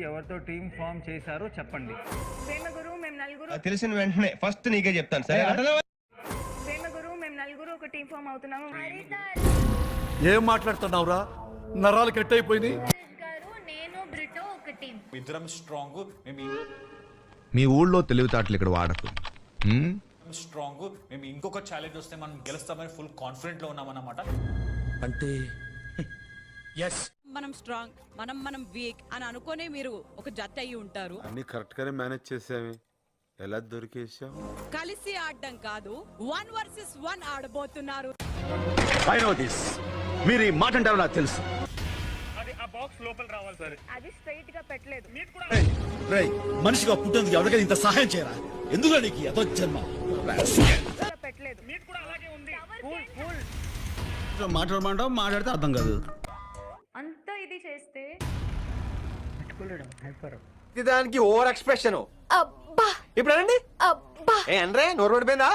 ఎవరితో team form చేశారో చెప్పండి. ప్రేమగురు మేము నలుగురు తెలిసిన వెంటనే ఫస్ట్ నీకే చెప్తాను సరే. ప్రేమగురు మేము నలుగురు ఒక టీం ఫామ్ అవుతున్నాము. ఏం మాట్లాడుతున్నావురా? నరాలు కట్ అయిపోయింది. నేను బ్రిటో ఒక టీం. ఇద్దరం స్ట్రాంగ్. మీ ఊళ్ళో తెలివితేటలు ఇక్కడ వాడకు. స్ట్రాంగ్. మేము ఇంకొక ఛాలెంజ్ వస్తే మనం గెలుస్తామని ఫుల్ కాన్ఫిడెంట్ లో ఉన్నామన్నమాట. అంటే మనం స్ట్రాంగ్, మనం వీక్ అని అనుకునే మీరు ఒక జట్ అయ్యి ఉంటారు. అన్ని కరెక్ట్ గానే మేనేజ్ చేసామే. ఎలా దొరికేసాం? కలిసి ఆడడం కాదు, 1 vs 1 ఆడబోతున్నారు. I know this. మీరు ఈ మాట అంటారో నాకు తెలుసు. అది ఆ బాక్స్ లోపల రావాలి సార్. అది స్ట్రైట్ గా పెట్టలేదు. మనిషిగా పుట్టేందుకు ఎవరికైనా ఇంత సహాయం చేయరా? ఎందుకు నీకు ఎదో జన్మ? పెట్టలేదు. మీట్ కూడా అలాగే ఉంది. మాట్లాడితే అర్థం కాదు. అంత ఇది చేస్తే దానికి ఓవర్ ఎక్స్ప్రెషన్. ఇప్పుడు అనండి. ఏ అంటే నోరు పడిపోయిందా?